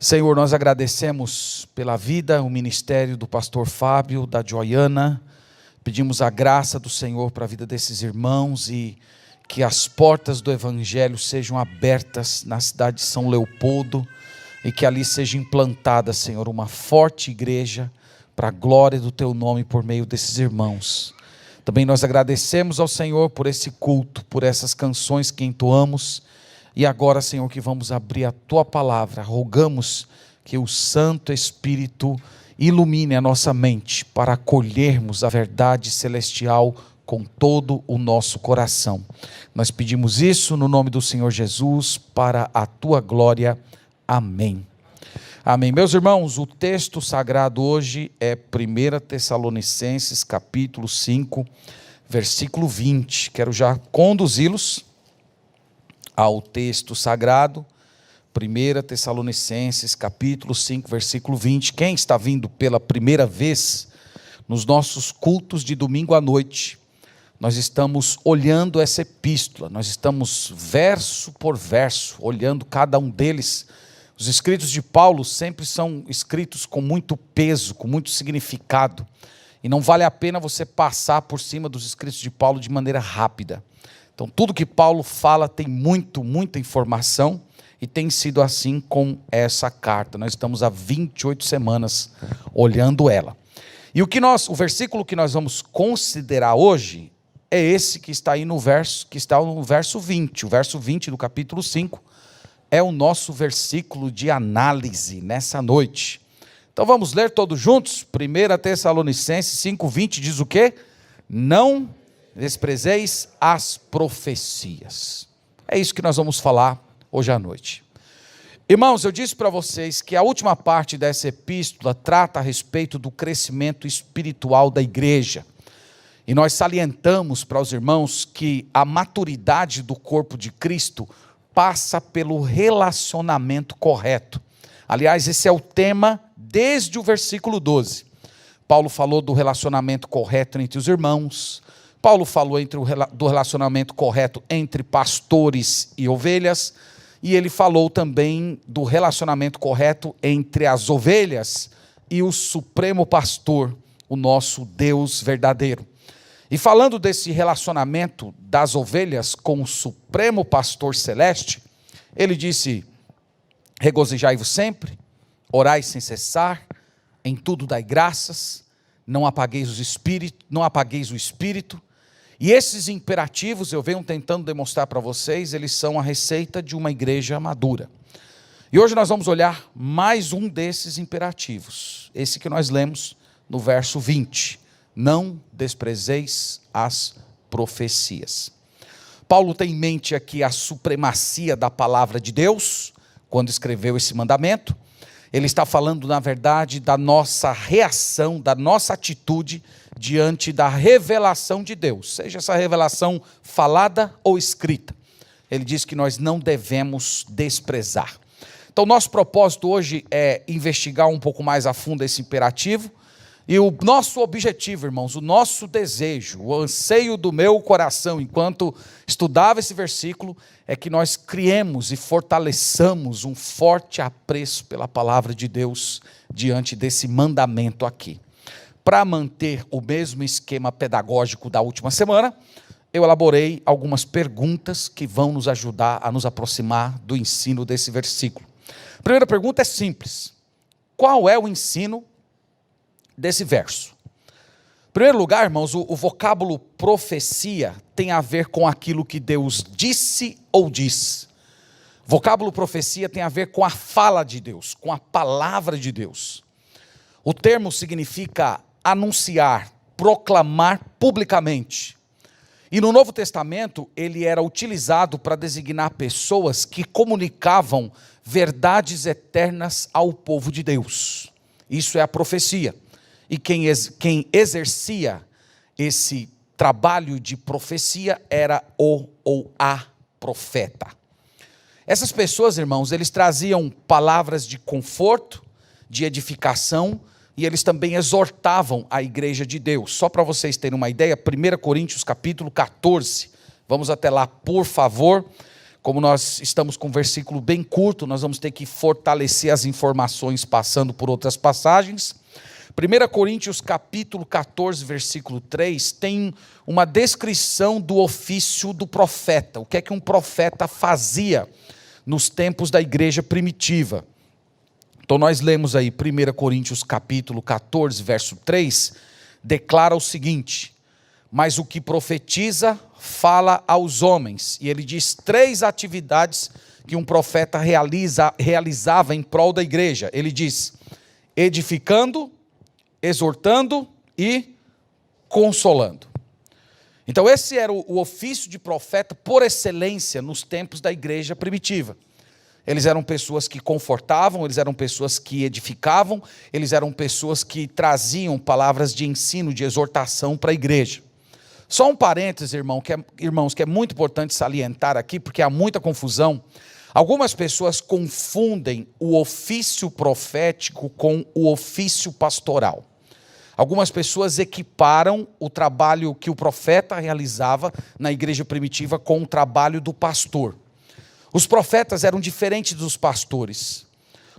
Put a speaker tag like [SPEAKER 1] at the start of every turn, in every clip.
[SPEAKER 1] Senhor, nós agradecemos pela vida, o ministério do pastor Fábio, da Joiana. Pedimos a graça do Senhor para a vida desses irmãos e que as portas do Evangelho sejam abertas na cidade de São Leopoldo e que ali seja implantada, Senhor, uma forte igreja para a glória do Teu nome por meio desses irmãos. Também nós agradecemos ao Senhor por esse culto, por essas canções que entoamos. E agora, Senhor, que vamos abrir a Tua palavra, rogamos que o Santo Espírito ilumine a nossa mente para acolhermos a verdade celestial com todo o nosso coração. Nós pedimos isso no nome do Senhor Jesus, para a Tua glória. Amém. Amém. Meus irmãos, o texto sagrado hoje é 1 Tessalonicenses, capítulo 5, versículo 20. Quero já conduzi-los ao texto sagrado, 1 Tessalonicenses, capítulo 5, versículo 20. Quem está vindo pela primeira vez nos nossos cultos de domingo à noite, nós estamos olhando essa epístola, nós estamos verso por verso, olhando cada um deles. Os escritos de Paulo sempre são escritos com muito peso, com muito significado, e não vale a pena você passar por cima dos escritos de Paulo de maneira rápida. Então, tudo que Paulo fala tem muita informação, e tem sido assim com essa carta. Nós estamos há 28 semanas olhando ela. E o versículo que nós vamos considerar hoje é esse que está aí no verso 20. O verso 20 do capítulo 5 é o nosso versículo de análise nessa noite. Então vamos ler todos juntos? 1 Tessalonicenses 5:20 diz o quê? Não desprezeis as profecias. É isso que nós vamos falar hoje à noite. Irmãos, eu disse para vocês que a última parte dessa epístola trata a respeito do crescimento espiritual da igreja. E nós salientamos para os irmãos que a maturidade do corpo de Cristo passa pelo relacionamento correto. Aliás, esse é o tema desde o versículo 12. Paulo falou do relacionamento correto entre os irmãos. Paulo falou do relacionamento correto entre pastores e ovelhas, e ele falou também do relacionamento correto entre as ovelhas e o supremo pastor, o nosso Deus verdadeiro. E falando desse relacionamento das ovelhas com o supremo pastor celeste, ele disse: regozijai-vos sempre, orai sem cessar, em tudo dai graças, não apagueis o espírito. E esses imperativos, eu venho tentando demonstrar para vocês, eles são a receita de uma igreja madura. E hoje nós vamos olhar mais um desses imperativos, esse que nós lemos no verso 20. Não desprezeis as profecias. Paulo tem em mente aqui a supremacia da palavra de Deus, quando escreveu esse mandamento. Ele está falando, na verdade, da nossa reação, da nossa atitude diante da revelação de Deus, seja essa revelação falada ou escrita. Ele diz que nós não devemos desprezar. Então, nosso propósito hoje é investigar um pouco mais a fundo esse imperativo, e o nosso objetivo, irmãos, o nosso desejo, o anseio do meu coração, enquanto estudava esse versículo, é que nós criemos e fortaleçamos um forte apreço pela palavra de Deus diante desse mandamento aqui. Para manter o mesmo esquema pedagógico da última semana, eu elaborei algumas perguntas que vão nos ajudar a nos aproximar do ensino desse versículo. A primeira pergunta é simples: qual é o ensino desse verso? Em primeiro lugar, irmãos, o vocábulo profecia tem a ver com aquilo que Deus disse ou diz. Vocábulo profecia tem a ver com a fala de Deus, com a palavra de Deus. O termo significa anunciar, proclamar publicamente. E no Novo Testamento, ele era utilizado para designar pessoas que comunicavam verdades eternas ao povo de Deus. Isso é a profecia. E quem exercia esse trabalho de profecia era o ou a profeta. Essas pessoas, irmãos, eles traziam palavras de conforto, de edificação, e eles também exortavam a igreja de Deus. Só para vocês terem uma ideia, 1 Coríntios capítulo 14, vamos até lá, por favor. Como nós estamos com um versículo bem curto, nós vamos ter que fortalecer as informações passando por outras passagens. 1 Coríntios capítulo 14, versículo 3, tem uma descrição do ofício do profeta. O que é que um profeta fazia nos tempos da igreja primitiva? Então nós lemos aí 1 Coríntios capítulo 14, verso 3, declara o seguinte: mas o que profetiza fala aos homens. E ele diz 3 atividades que um profeta realizava em prol da igreja. Ele diz: edificando, exortando e consolando. Então esse era o ofício de profeta por excelência nos tempos da igreja primitiva. Eles eram pessoas que confortavam, eles eram pessoas que edificavam, eles eram pessoas que traziam palavras de ensino, de exortação para a igreja. Só um parênteses, irmãos, que é muito importante salientar aqui, porque há muita confusão. Algumas pessoas confundem o ofício profético com o ofício pastoral. Algumas pessoas equiparam o trabalho que o profeta realizava na igreja primitiva com o trabalho do pastor. Os profetas eram diferentes dos pastores.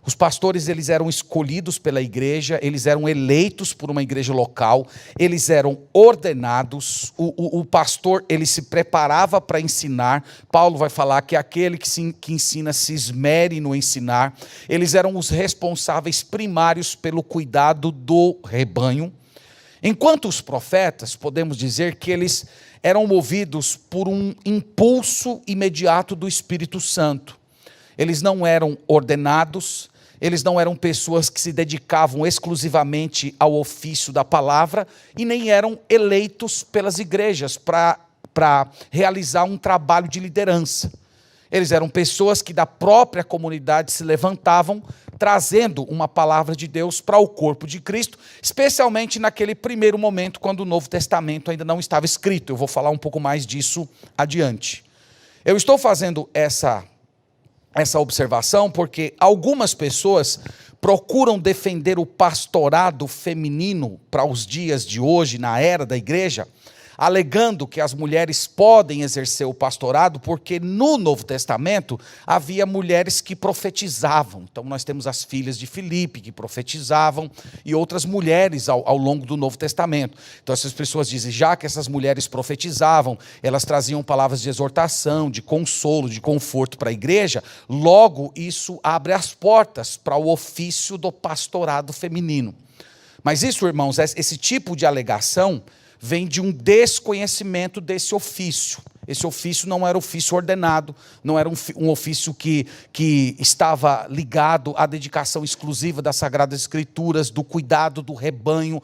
[SPEAKER 1] Os pastores, eles eram escolhidos pela igreja, eles eram eleitos por uma igreja local, eles eram ordenados, o pastor, ele se preparava para ensinar. Paulo vai falar que aquele que ensina se esmere no ensinar. Eles eram os responsáveis primários pelo cuidado do rebanho. Enquanto os profetas, podemos dizer que eles eram movidos por um impulso imediato do Espírito Santo. Eles não eram ordenados, eles não eram pessoas que se dedicavam exclusivamente ao ofício da palavra e nem eram eleitos pelas igrejas para realizar um trabalho de liderança. Eles eram pessoas que da própria comunidade se levantavam, trazendo uma palavra de Deus para o corpo de Cristo, especialmente naquele primeiro momento, quando o Novo Testamento ainda não estava escrito. Eu vou falar um pouco mais disso adiante. Eu estou fazendo essa observação porque algumas pessoas procuram defender o pastorado feminino para os dias de hoje, na era da igreja, alegando que as mulheres podem exercer o pastorado, porque no Novo Testamento havia mulheres que profetizavam. Então nós temos as filhas de Filipe que profetizavam e outras mulheres ao longo do Novo Testamento. Então essas pessoas dizem, já que essas mulheres profetizavam, elas traziam palavras de exortação, de consolo, de conforto para a igreja, logo isso abre as portas para o ofício do pastorado feminino. Mas isso, irmãos, esse tipo de alegação vem de um desconhecimento desse ofício. Esse ofício não era ofício ordenado, não era um ofício que estava ligado à dedicação exclusiva das Sagradas Escrituras, do cuidado do rebanho,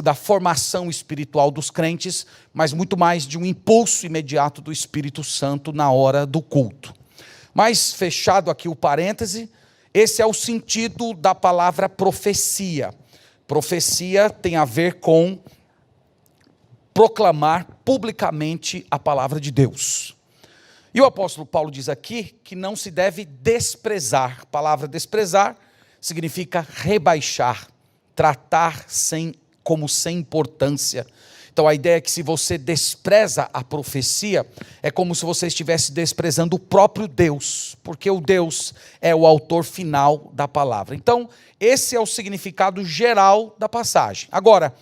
[SPEAKER 1] da formação espiritual dos crentes, mas muito mais de um impulso imediato do Espírito Santo na hora do culto. Mas, fechado aqui o parêntese, esse é o sentido da palavra profecia. Profecia tem a ver com proclamar publicamente a palavra de Deus. E o apóstolo Paulo diz aqui que não se deve desprezar. A palavra desprezar significa rebaixar, tratar como sem importância. Então a ideia é que se você despreza a profecia, é como se você estivesse desprezando o próprio Deus, porque o Deus é o autor final da palavra. Então esse é o significado geral da passagem. Agora,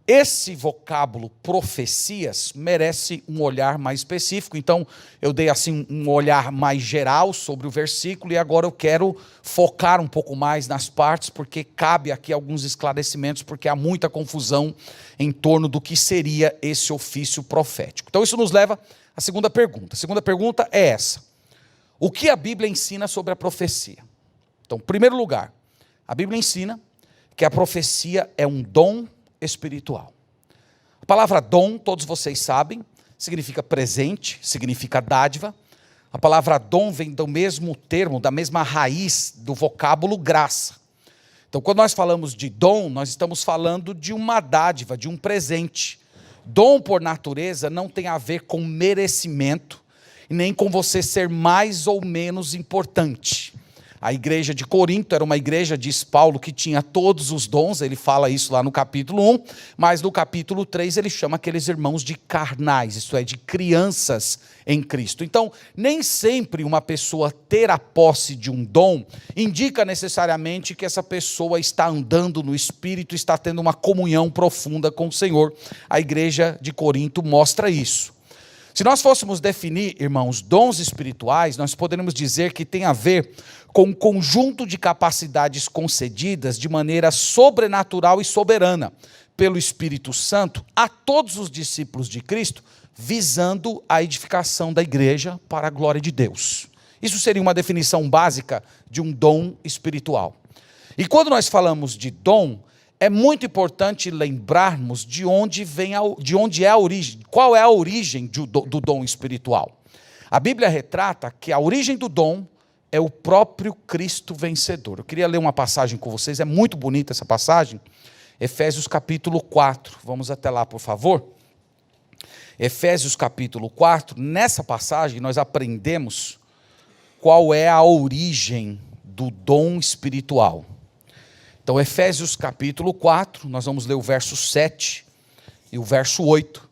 [SPEAKER 1] esse vocábulo profecias merece um olhar mais específico, então eu dei assim um olhar mais geral sobre o versículo e agora eu quero focar um pouco mais nas partes, porque cabe aqui alguns esclarecimentos, porque há muita confusão em torno do que seria esse ofício profético. Então isso nos leva à segunda pergunta. A segunda pergunta é essa: o que a Bíblia ensina sobre a profecia? Então, em primeiro lugar, a Bíblia ensina que a profecia é um dom espiritual. A palavra dom, todos vocês sabem, significa presente, significa dádiva. A palavra dom vem do mesmo termo, da mesma raiz do vocábulo graça. Então, quando nós falamos de dom, nós estamos falando de uma dádiva, de um presente. Dom, por natureza, não tem a ver com merecimento, e nem com você ser mais ou menos importante. A igreja de Corinto era uma igreja, diz Paulo, que tinha todos os dons, ele fala isso lá no capítulo 1, mas no capítulo 3 ele chama aqueles irmãos de carnais, isto é, de crianças em Cristo. Então, nem sempre uma pessoa ter a posse de um dom indica necessariamente que essa pessoa está andando no Espírito, está tendo uma comunhão profunda com o Senhor. A igreja de Corinto mostra isso. Se nós fôssemos definir, irmãos, dons espirituais, nós poderíamos dizer que tem a ver com um conjunto de capacidades concedidas de maneira sobrenatural e soberana pelo Espírito Santo a todos os discípulos de Cristo, visando a edificação da igreja para a glória de Deus. Isso seria uma definição básica de um dom espiritual. E quando nós falamos de dom, é muito importante lembrarmos de onde é a origem, qual é a origem do dom espiritual. A Bíblia retrata que a origem do dom é o próprio Cristo vencedor. Eu queria ler uma passagem com vocês, é muito bonita essa passagem, Efésios capítulo 4, vamos até lá por favor. Efésios capítulo 4, nessa passagem nós aprendemos qual é a origem do dom espiritual. Então, Efésios capítulo 4, nós vamos ler o verso 7 e o verso 8.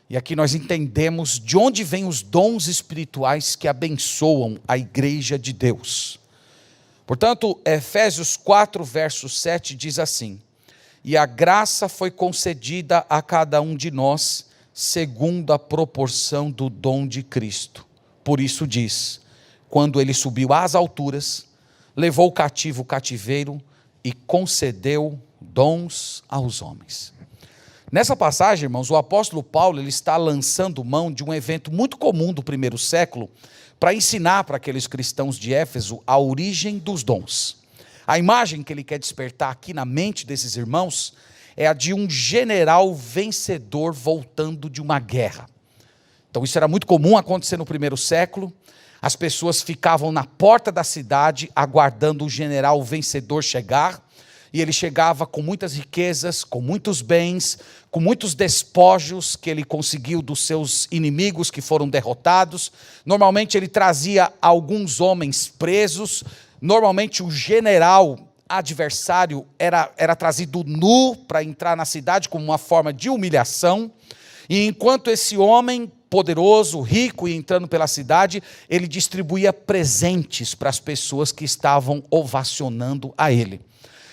[SPEAKER 1] E aqui nós entendemos de onde vêm os dons espirituais que abençoam a igreja de Deus. Portanto, Efésios 4, verso 7 diz assim: e a graça foi concedida a cada um de nós, segundo a proporção do dom de Cristo. Por isso diz, quando ele subiu às alturas, levou cativo o cativeiro, e concedeu dons aos homens. Nessa passagem, irmãos, o apóstolo Paulo ele está lançando mão de um evento muito comum do primeiro século para ensinar para aqueles cristãos de Éfeso a origem dos dons. A imagem que ele quer despertar aqui na mente desses irmãos é a de um general vencedor voltando de uma guerra. Então isso era muito comum acontecer no primeiro século. As pessoas ficavam na porta da cidade aguardando o general vencedor chegar, e ele chegava com muitas riquezas, com muitos bens, com muitos despojos que ele conseguiu dos seus inimigos que foram derrotados. Normalmente ele trazia alguns homens presos, normalmente o general adversário era trazido nu para entrar na cidade como uma forma de humilhação, e enquanto esse homem poderoso, rico e entrando pela cidade, ele distribuía presentes para as pessoas que estavam ovacionando a ele.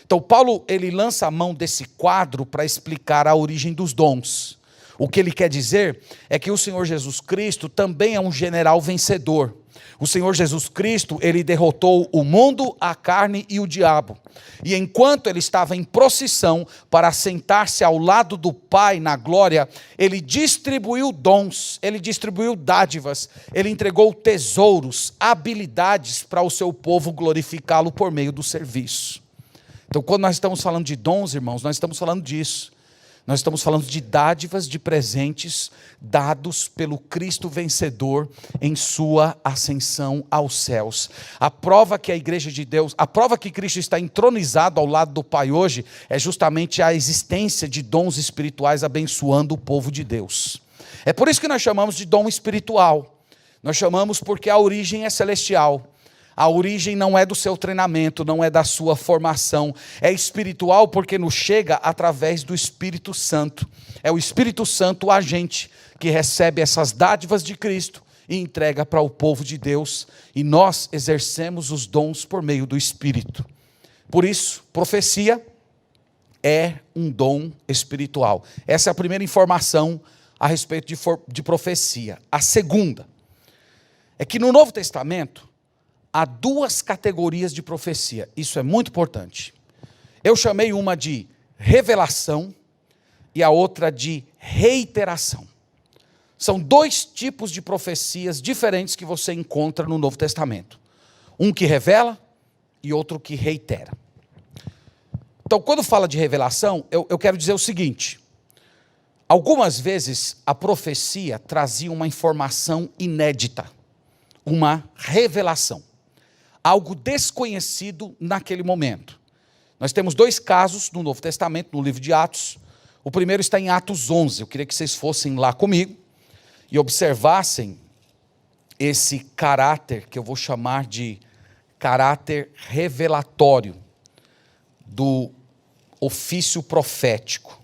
[SPEAKER 1] Então Paulo, ele lança a mão desse quadro para explicar a origem dos dons. O que ele quer dizer é que o Senhor Jesus Cristo também é um general vencedor. O Senhor Jesus Cristo, ele derrotou o mundo, a carne e o diabo. E enquanto ele estava em procissão para sentar-se ao lado do Pai na glória, ele distribuiu dons, ele distribuiu dádivas, ele entregou tesouros, habilidades para o seu povo glorificá-lo por meio do serviço. Então, quando nós estamos falando de dons, irmãos, nós estamos falando disso. Nós estamos falando de dádivas, de presentes dados pelo Cristo vencedor em sua ascensão aos céus. A prova que a igreja de Deus, a prova que Cristo está entronizado ao lado do Pai hoje, é justamente a existência de dons espirituais abençoando o povo de Deus. É por isso que nós chamamos de dom espiritual. Nós chamamos porque a origem é celestial. A origem não é do seu treinamento, não é da sua formação. É espiritual porque nos chega através do Espírito Santo. É o Espírito Santo, o agente, que recebe essas dádivas de Cristo e entrega para o povo de Deus. E nós exercemos os dons por meio do Espírito. Por isso, profecia é um dom espiritual. Essa é a primeira informação a respeito de profecia. A segunda é que no Novo Testamento, há duas categorias de profecia, isso é muito importante. Eu chamei uma de revelação e a outra de reiteração. São dois tipos de profecias diferentes que você encontra no Novo Testamento. Um que revela e outro que reitera. Então, quando fala de revelação, eu quero dizer o seguinte: algumas vezes a profecia trazia uma informação inédita, uma revelação. Algo desconhecido naquele momento. Nós temos dois casos no Novo Testamento, no livro de Atos. O primeiro está em Atos 11. Eu queria que vocês fossem lá comigo e observassem esse caráter que eu vou chamar de caráter revelatório do ofício profético.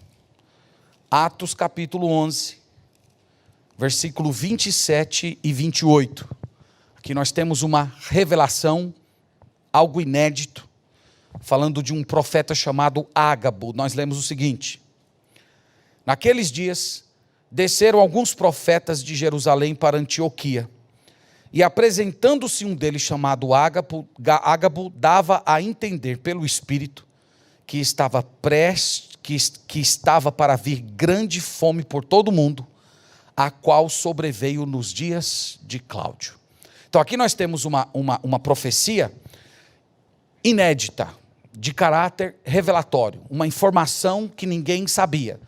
[SPEAKER 1] Atos capítulo 11, versículo 27 e 28. Aqui nós temos uma revelação, algo inédito, falando de um profeta chamado Ágabo. Nós lemos o seguinte: naqueles dias, desceram alguns profetas de Jerusalém para Antioquia, e apresentando-se um deles chamado Ágabo, dava a entender pelo Espírito que estava para vir grande fome por todo o mundo, a qual sobreveio nos dias de Cláudio. Então aqui nós temos uma profecia inédita, de caráter revelatório, uma informação que ninguém sabia.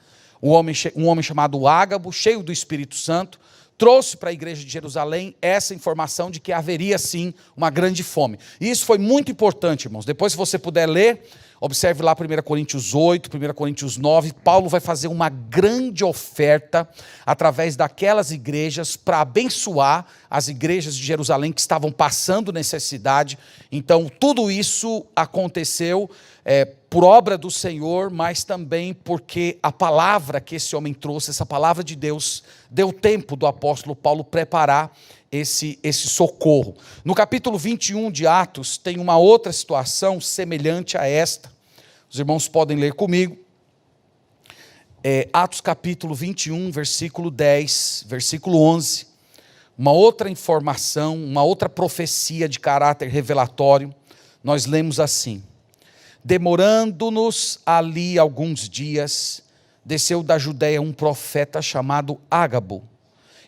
[SPEAKER 1] Um homem chamado Ágabo, cheio do Espírito Santo, trouxe para a igreja de Jerusalém essa informação de que haveria sim uma grande fome. E isso foi muito importante, irmãos. Depois, se você puder ler, observe lá 1 Coríntios 8, 1 Coríntios 9, Paulo vai fazer uma grande oferta através daquelas igrejas para abençoar as igrejas de Jerusalém que estavam passando necessidade. Então, tudo isso aconteceu por obra do Senhor, mas também porque a palavra que esse homem trouxe, essa palavra de Deus, deu tempo do apóstolo Paulo preparar esse socorro. No capítulo 21 de Atos, tem uma outra situação semelhante a esta. Os irmãos podem ler comigo. Atos capítulo 21, versículo 10, versículo 11. Uma outra informação, uma outra profecia de caráter revelatório. Nós lemos assim: demorando-nos ali alguns dias, desceu da Judeia um profeta chamado Ágabo,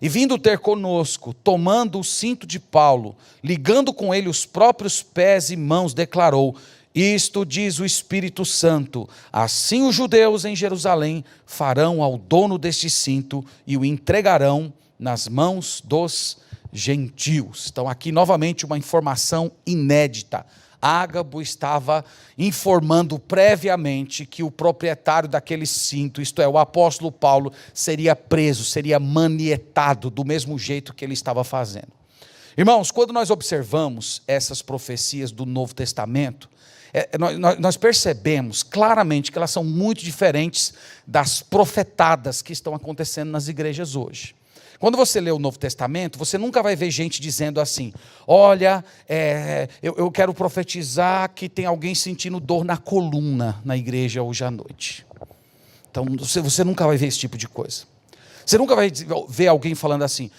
[SPEAKER 1] e vindo ter conosco, tomando o cinto de Paulo, ligando com ele os próprios pés e mãos, declarou: isto diz o Espírito Santo, assim os judeus em Jerusalém farão ao dono deste cinto e o entregarão nas mãos dos gentios. Então aqui novamente uma informação inédita. Ágabo estava informando previamente que o proprietário daquele cinto, isto é, o apóstolo Paulo, seria preso, seria manietado do mesmo jeito que ele estava fazendo. Irmãos, quando nós observamos essas profecias do Novo Testamento, nós percebemos claramente que elas são muito diferentes das profetadas que estão acontecendo nas igrejas hoje. Quando você lê o Novo Testamento, você nunca vai ver gente dizendo assim: olha, eu quero profetizar que tem alguém sentindo dor na coluna na igreja hoje à noite. Então, você nunca vai ver esse tipo de coisa. Você nunca vai ver alguém falando assim: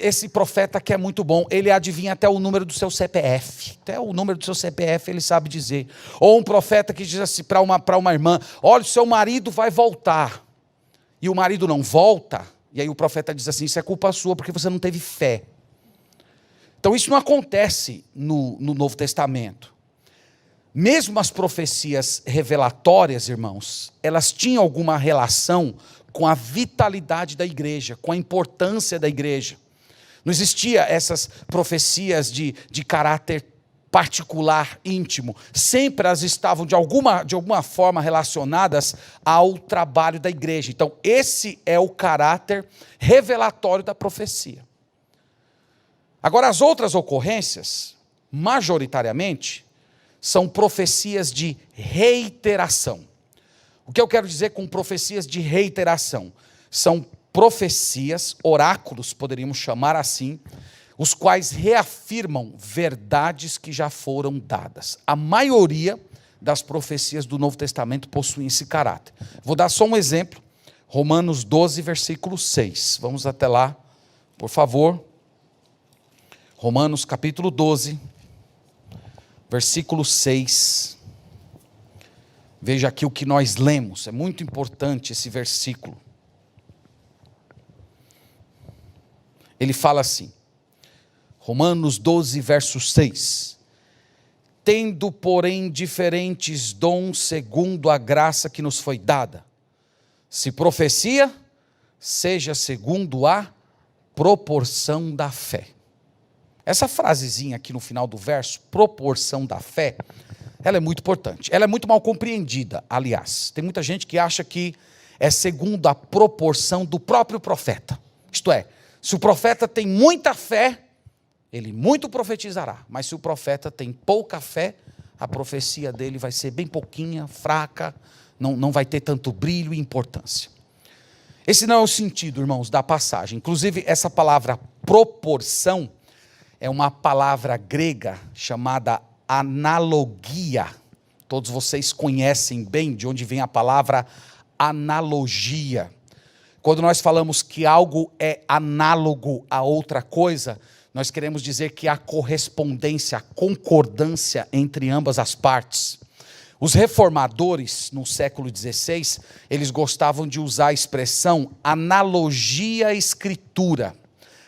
[SPEAKER 1] esse profeta que é muito bom, ele adivinha até o número do seu CPF. Até o número do seu CPF ele sabe dizer. Ou um profeta que diz assim para uma irmã: olha, o seu marido vai voltar. E o marido não volta. E aí o profeta diz assim: isso é culpa sua porque você não teve fé. Então isso não acontece no Novo Testamento. Mesmo as profecias revelatórias, irmãos, elas tinham alguma relação com a vitalidade da igreja, com a importância da igreja. Não existia essas profecias de caráter particular, íntimo. Sempre elas estavam de alguma forma relacionadas ao trabalho da igreja. Então, esse é o caráter revelatório da profecia. Agora, as outras ocorrências, majoritariamente, são profecias de reiteração. O que eu quero dizer com profecias de reiteração? São profecias, oráculos, poderíamos chamar assim, os quais reafirmam verdades que já foram dadas. A maioria das profecias do Novo Testamento possuem esse caráter. Vou dar só um exemplo. Romanos 12, versículo 6. Vamos até lá, por favor. Romanos capítulo 12, versículo 6. Veja aqui o que nós lemos. É muito importante esse versículo. Ele fala assim, Romanos 12, verso 6. Tendo, porém, diferentes dons segundo a graça que nos foi dada. Se profecia, seja segundo a proporção da fé. Essa frasezinha aqui no final do verso, proporção da fé, ela é muito importante. Ela é muito mal compreendida, aliás. Tem muita gente que acha que é segundo a proporção do próprio profeta. Isto é, se o profeta tem muita fé, ele muito profetizará, mas se o profeta tem pouca fé, a profecia dele vai ser bem pouquinha, fraca, não vai ter tanto brilho e importância. Esse não é o sentido, irmãos, da passagem. Inclusive, essa palavra proporção é uma palavra grega chamada analogia. Todos vocês conhecem bem de onde vem a palavra analogia. Quando nós falamos que algo é análogo a outra coisa, nós queremos dizer que há correspondência, concordância entre ambas as partes. Os reformadores, no século XVI, eles gostavam de usar a expressão analogia escritura.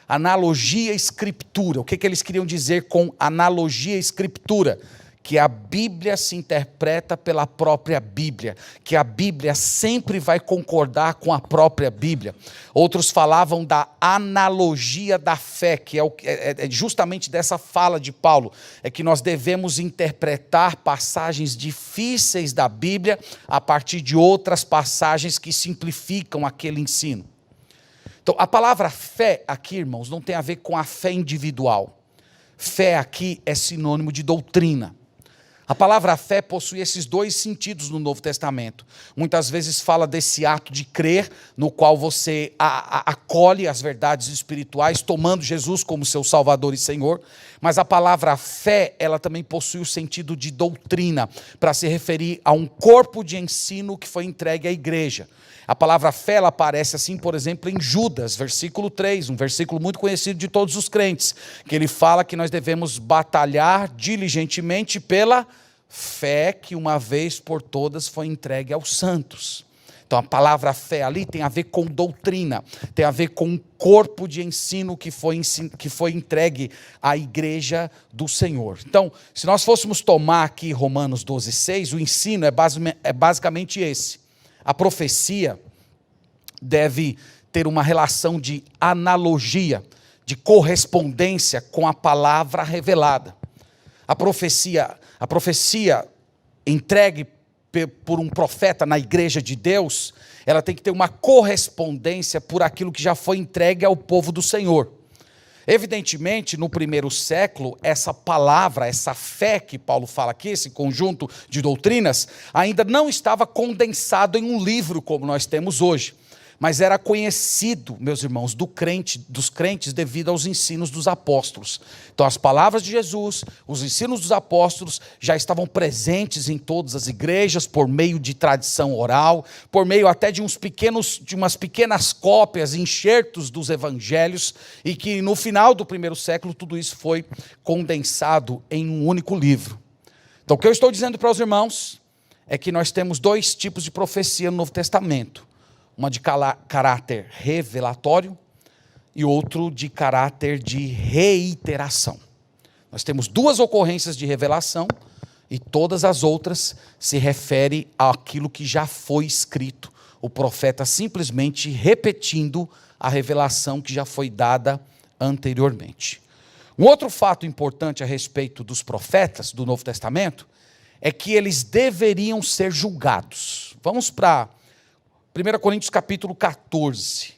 [SPEAKER 1] Analogia escritura. O que eles queriam dizer com analogia escritura? Que a Bíblia se interpreta pela própria Bíblia, que a Bíblia sempre vai concordar com a própria Bíblia. Outros falavam da analogia da fé, que é justamente dessa fala de Paulo, é que nós devemos interpretar passagens difíceis da Bíblia a partir de outras passagens que simplificam aquele ensino. Então, a palavra fé aqui, irmãos, não tem a ver com a fé individual. Fé aqui é sinônimo de doutrina. A palavra fé possui esses dois sentidos no Novo Testamento. Muitas vezes fala desse ato de crer, no qual você acolhe as verdades espirituais, tomando Jesus como seu Salvador e Senhor. Mas a palavra fé, ela também possui o sentido de doutrina, para se referir a um corpo de ensino que foi entregue à igreja. A palavra fé, ela aparece assim, por exemplo, em Judas, versículo 3, um versículo muito conhecido de todos os crentes, que ele fala que nós devemos batalhar diligentemente pela fé que uma vez por todas foi entregue aos santos. Então a palavra fé ali tem a ver com doutrina, tem a ver com um corpo de ensino que foi entregue à igreja do Senhor. Então, se nós fôssemos tomar aqui Romanos 12:6, o ensino é basicamente esse. A profecia deve ter uma relação de analogia, de correspondência com a palavra revelada. A profecia entregue por um profeta na igreja de Deus, ela tem que ter uma correspondência por aquilo que já foi entregue ao povo do Senhor. Evidentemente, no primeiro século, essa palavra, essa fé que Paulo fala aqui, esse conjunto de doutrinas, ainda não estava condensado em um livro como nós temos hoje, mas era conhecido, meus irmãos, dos crentes devido aos ensinos dos apóstolos. Então as palavras de Jesus, os ensinos dos apóstolos já estavam presentes em todas as igrejas por meio de tradição oral, por meio até de umas pequenas cópias, enxertos dos evangelhos, e que no final do primeiro século tudo isso foi condensado em um único livro. Então o que eu estou dizendo para os irmãos é que nós temos dois tipos de profecia no Novo Testamento. Uma de caráter revelatório e outro de caráter de reiteração. Nós temos duas ocorrências de revelação e todas as outras se referem àquilo que já foi escrito. O profeta simplesmente repetindo a revelação que já foi dada anteriormente. Um outro fato importante a respeito dos profetas do Novo Testamento é que eles deveriam ser julgados. Vamos para 1 Coríntios capítulo 14.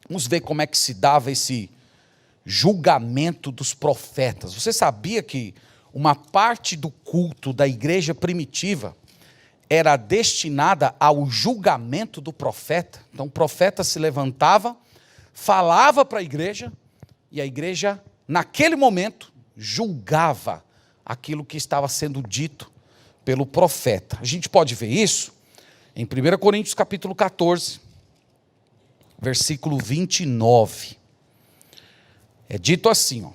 [SPEAKER 1] Vamos ver como é que se dava esse julgamento dos profetas. Você sabia que uma parte do culto da igreja primitiva era destinada ao julgamento do profeta? Então o profeta se levantava, falava para a igreja, e a igreja, naquele momento, julgava aquilo que estava sendo dito pelo profeta. A gente pode ver isso em 1 Coríntios capítulo 14, versículo 29. É dito assim, ó.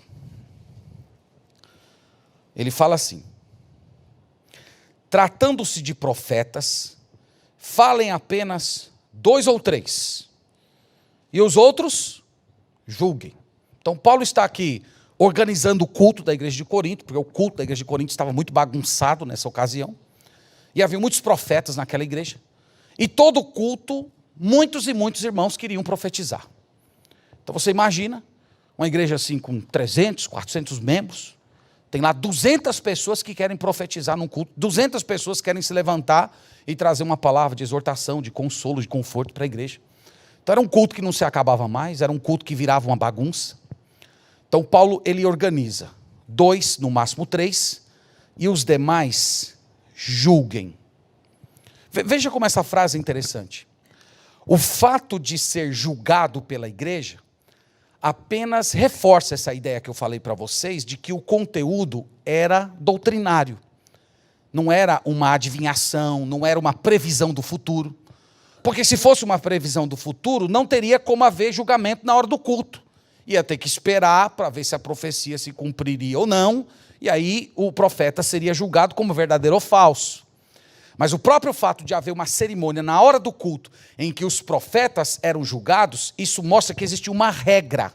[SPEAKER 1] Ele fala assim: tratando-se de profetas, falem apenas 2 ou 3, e os outros julguem. Então Paulo está aqui organizando o culto da igreja de Corinto, porque o culto da igreja de Corinto estava muito bagunçado nessa ocasião, e havia muitos profetas naquela igreja. E todo culto, muitos e muitos irmãos queriam profetizar. Então você imagina, uma igreja assim com 300, 400 membros, tem lá 200 pessoas que querem profetizar num culto, 200 pessoas querem se levantar e trazer uma palavra de exortação, de consolo, de conforto para a igreja. Então era um culto que não se acabava mais, era um culto que virava uma bagunça. Então Paulo, ele organiza 2, no máximo 3, e os demais julguem. Veja como essa frase é interessante. O fato de ser julgado pela igreja apenas reforça essa ideia que eu falei para vocês, de que o conteúdo era doutrinário. Não era uma adivinhação, não era uma previsão do futuro. Porque se fosse uma previsão do futuro, não teria como haver julgamento na hora do culto. Ia ter que esperar para ver se a profecia se cumpriria ou não, e aí o profeta seria julgado como verdadeiro ou falso. Mas o próprio fato de haver uma cerimônia na hora do culto, em que os profetas eram julgados, isso mostra que existia uma regra,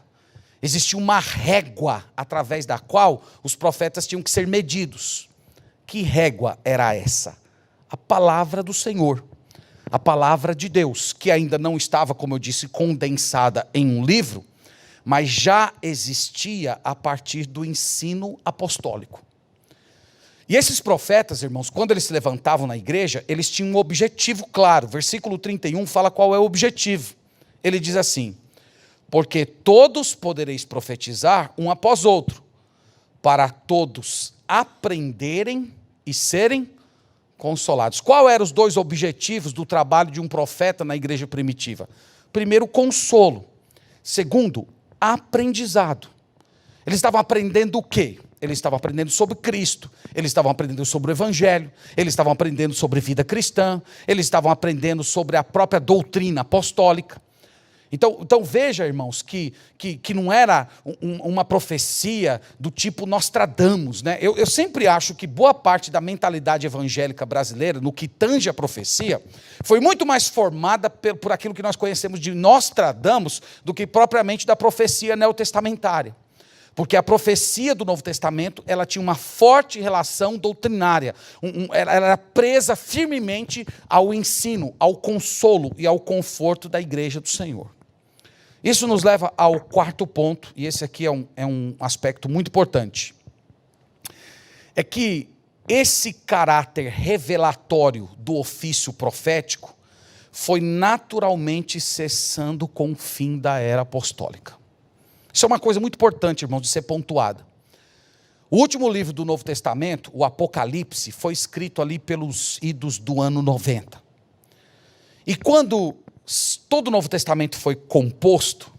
[SPEAKER 1] existia uma régua através da qual os profetas tinham que ser medidos. Que régua era essa? A palavra do Senhor, a palavra de Deus, que ainda não estava, como eu disse, condensada em um livro, mas já existia a partir do ensino apostólico. E esses profetas, irmãos, quando eles se levantavam na igreja, eles tinham um objetivo claro. Versículo 31 fala qual é o objetivo. Ele diz assim: porque todos podereis profetizar um após outro, para todos aprenderem e serem consolados. Qual eram os 2 objetivos do trabalho de um profeta na igreja primitiva? Primeiro, consolo. Segundo, aprendizado. Eles estavam aprendendo o quê? Eles estavam aprendendo sobre Cristo, eles estavam aprendendo sobre o Evangelho, eles estavam aprendendo sobre vida cristã, eles estavam aprendendo sobre a própria doutrina apostólica. Então veja, irmãos, que não era uma profecia do tipo Nostradamus, né? Eu sempre acho que boa parte da mentalidade evangélica brasileira, no que tange a profecia, foi muito mais formada por aquilo que nós conhecemos de Nostradamus do que propriamente da profecia neotestamentária. Porque a profecia do Novo Testamento, ela tinha uma forte relação doutrinária. Ela era presa firmemente ao ensino, ao consolo e ao conforto da igreja do Senhor. Isso nos leva ao 4º ponto, e esse aqui é um aspecto muito importante. É que esse caráter revelatório do ofício profético foi naturalmente cessando com o fim da era apostólica. Isso é uma coisa muito importante, irmãos, de ser pontuada. O último livro do Novo Testamento, o Apocalipse, foi escrito ali pelos idos do ano 90. E quando todo o Novo Testamento foi composto,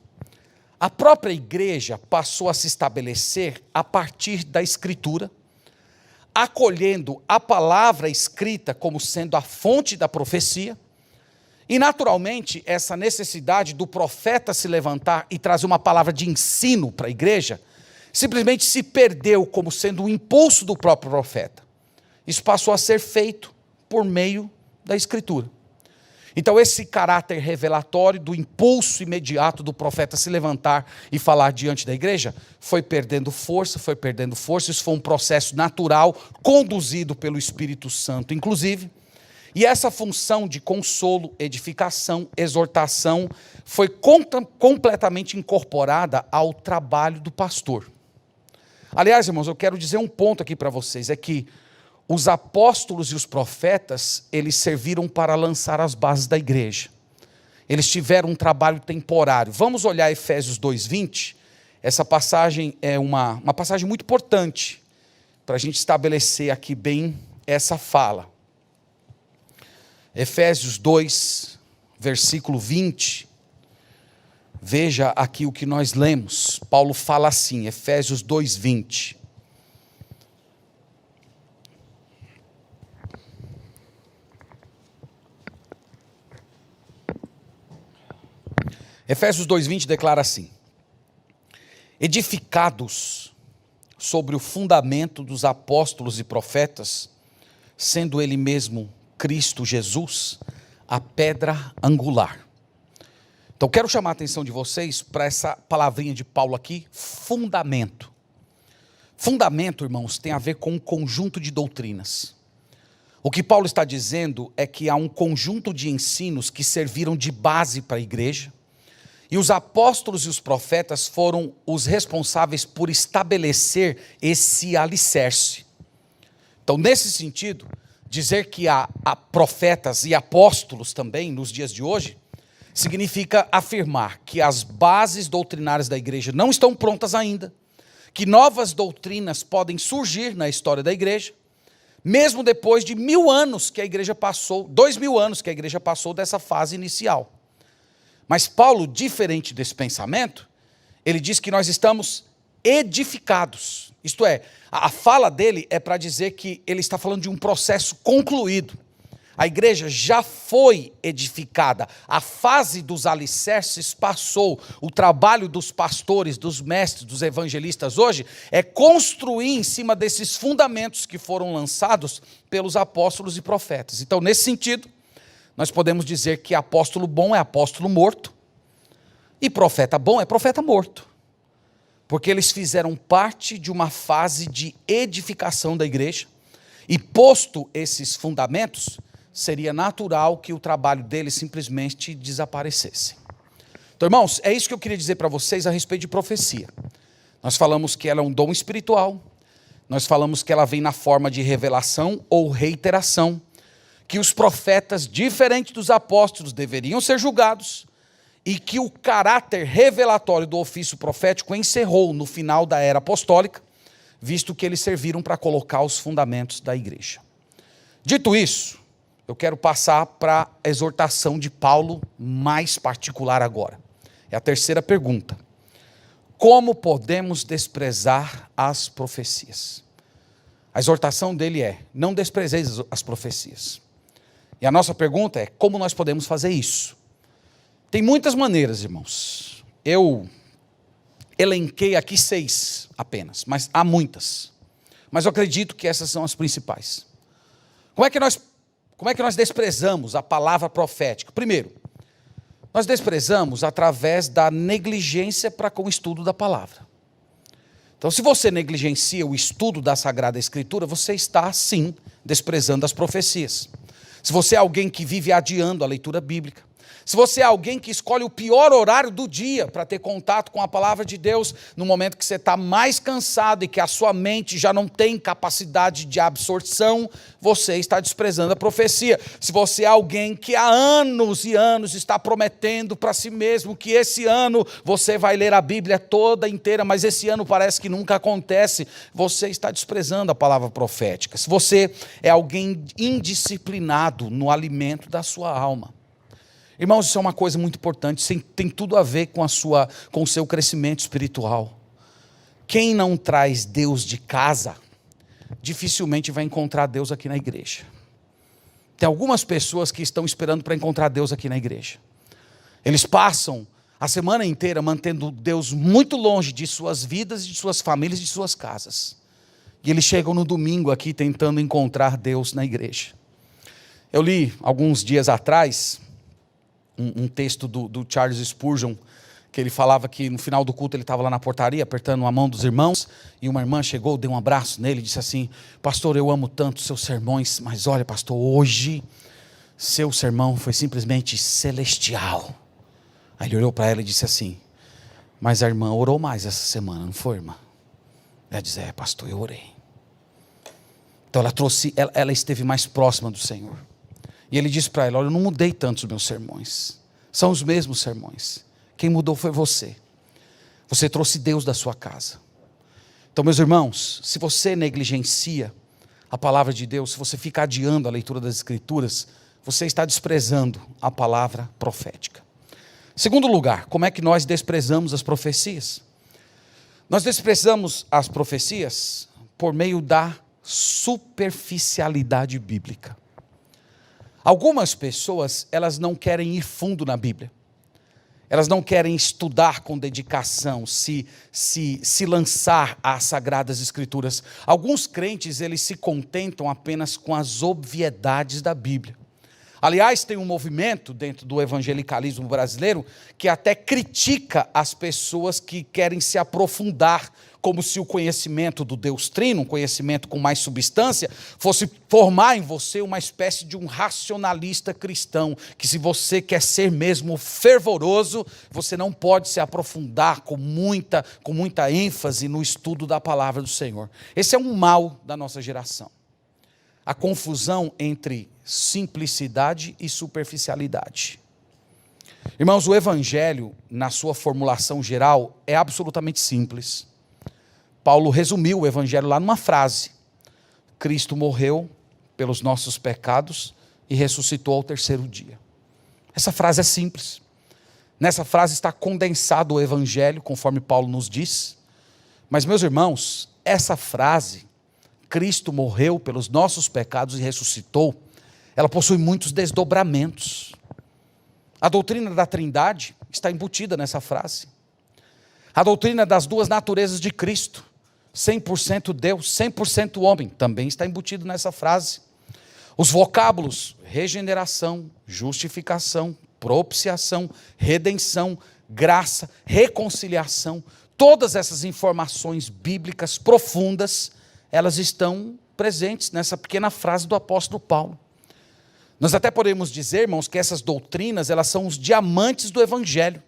[SPEAKER 1] a própria igreja passou a se estabelecer a partir da Escritura, acolhendo a palavra escrita como sendo a fonte da profecia. E naturalmente, essa necessidade do profeta se levantar e trazer uma palavra de ensino para a igreja, simplesmente se perdeu como sendo um impulso do próprio profeta. Isso passou a ser feito por meio da Escritura. Então esse caráter revelatório do impulso imediato do profeta se levantar e falar diante da igreja, foi perdendo força, isso foi um processo natural, conduzido pelo Espírito Santo, inclusive. E essa função de consolo, edificação, exortação, foi completamente incorporada ao trabalho do pastor. Aliás, irmãos, eu quero dizer um ponto aqui para vocês, é que os apóstolos e os profetas, eles serviram para lançar as bases da igreja. Eles tiveram um trabalho temporário. Vamos olhar Efésios 2:20. Essa passagem é uma passagem muito importante, para a gente estabelecer aqui bem essa fala. Efésios 2, versículo 20, veja aqui o que nós lemos. Paulo fala assim, Efésios 2, 20. Efésios 2, 20 declara assim: edificados sobre o fundamento dos apóstolos e profetas, sendo ele mesmo Cristo Jesus, a pedra angular. Então quero chamar a atenção de vocês para essa palavrinha de Paulo aqui, fundamento. Fundamento, irmãos, tem a ver com um conjunto de doutrinas. O que Paulo está dizendo é que há um conjunto de ensinos que serviram de base para a igreja, e os apóstolos e os profetas foram os responsáveis por estabelecer esse alicerce. Então, nesse sentido, dizer que há profetas e apóstolos também nos dias de hoje, significa afirmar que as bases doutrinárias da igreja não estão prontas ainda, que novas doutrinas podem surgir na história da igreja, mesmo depois de 1000 anos que a igreja passou, 2000 anos que a igreja passou dessa fase inicial. Mas Paulo, diferente desse pensamento, ele diz que nós estamos edificados. Isto é, a fala dele é para dizer que ele está falando de um processo concluído. A igreja já foi edificada, a fase dos alicerces passou. O trabalho dos pastores, dos mestres, dos evangelistas hoje é construir em cima desses fundamentos que foram lançados pelos apóstolos e profetas. Então, nesse sentido, nós podemos dizer que apóstolo bom é apóstolo morto e profeta bom é profeta morto, porque eles fizeram parte de uma fase de edificação da igreja e, posto esses fundamentos, seria natural que o trabalho deles simplesmente desaparecesse. Então, irmãos, é isso que eu queria dizer para vocês a respeito de profecia. Nós falamos que ela é um dom espiritual, nós falamos que ela vem na forma de revelação ou reiteração, que os profetas, diferente dos apóstolos, deveriam ser julgados, e que o caráter revelatório do ofício profético encerrou no final da era apostólica, visto que eles serviram para colocar os fundamentos da igreja. Dito isso, eu quero passar para a exortação de Paulo mais particular agora. É a terceira pergunta. Como podemos desprezar as profecias? A exortação dele é: não desprezeis as profecias. E a nossa pergunta é: como nós podemos fazer isso? Tem muitas maneiras, irmãos. Eu elenquei aqui 6 apenas, mas há muitas. Mas eu acredito que essas são as principais. Como é que nós desprezamos a palavra profética? Primeiro, nós desprezamos através da negligência para com o estudo da palavra. Então, se você negligencia o estudo da Sagrada Escritura, você está, sim, desprezando as profecias. Se você é alguém que vive adiando a leitura bíblica, se você é alguém que escolhe o pior horário do dia para ter contato com a palavra de Deus, no momento que você está mais cansado e que a sua mente já não tem capacidade de absorção, você está desprezando a profecia. Se você é alguém que há anos e anos está prometendo para si mesmo que esse ano você vai ler a Bíblia toda inteira, mas esse ano parece que nunca acontece, você está desprezando a palavra profética. Se você é alguém indisciplinado no alimento da sua alma, irmãos, isso é uma coisa muito importante, tem tudo a ver com o seu crescimento espiritual. Quem não traz Deus de casa, dificilmente vai encontrar Deus aqui na igreja. Tem algumas pessoas que estão esperando para encontrar Deus aqui na igreja. Eles passam a semana inteira mantendo Deus muito longe de suas vidas, de suas famílias, de suas casas. E eles chegam no domingo aqui tentando encontrar Deus na igreja. Eu li alguns dias atrás um texto do Charles Spurgeon, que ele falava que no final do culto ele estava lá na portaria, apertando a mão dos irmãos, e uma irmã chegou, deu um abraço nele e disse assim: pastor, eu amo tanto seus sermões, mas olha, pastor, hoje seu sermão foi simplesmente celestial. Aí ele olhou para ela e disse assim: mas a irmã orou mais essa semana, não foi, irmã? Ela disse: é, pastor, eu orei. Então ela esteve mais próxima do Senhor. E ele disse para ela: olha, eu não mudei tanto os meus sermões, são os mesmos sermões, quem mudou foi você. Você trouxe Deus da sua casa. Então, meus irmãos, se você negligencia a palavra de Deus, se você fica adiando a leitura das Escrituras, você está desprezando a palavra profética. Segundo lugar, como é que nós desprezamos as profecias? Nós desprezamos as profecias por meio da superficialidade bíblica. Algumas pessoas, elas não querem ir fundo na Bíblia. Elas não querem estudar com dedicação, se lançar às Sagradas Escrituras. Alguns crentes, eles se contentam apenas com as obviedades da Bíblia. Aliás, tem um movimento dentro do evangelicalismo brasileiro que até critica as pessoas que querem se aprofundar, como se o conhecimento do Deus Trino, um conhecimento com mais substância, fosse formar em você uma espécie de um racionalista cristão, que se você quer ser mesmo fervoroso, você não pode se aprofundar com muita ênfase no estudo da palavra do Senhor. Esse é um mal da nossa geração. A confusão entre simplicidade e superficialidade. Irmãos, o Evangelho, na sua formulação geral, é absolutamente simples. Paulo resumiu o evangelho lá numa frase: Cristo morreu pelos nossos pecados e ressuscitou ao terceiro dia. Essa frase é simples. Nessa frase está condensado o evangelho, conforme Paulo nos diz. Mas, meus irmãos, essa frase, Cristo morreu pelos nossos pecados e ressuscitou, ela possui muitos desdobramentos. A doutrina da Trindade está embutida nessa frase. A doutrina das duas naturezas de Cristo, 100% Deus, 100% homem, também está embutido nessa frase. Os vocábulos regeneração, justificação, propiciação, redenção, graça, reconciliação, todas essas informações bíblicas profundas, elas estão presentes nessa pequena frase do apóstolo Paulo. Nós até podemos dizer, irmãos, que essas doutrinas, elas são os diamantes do evangelho.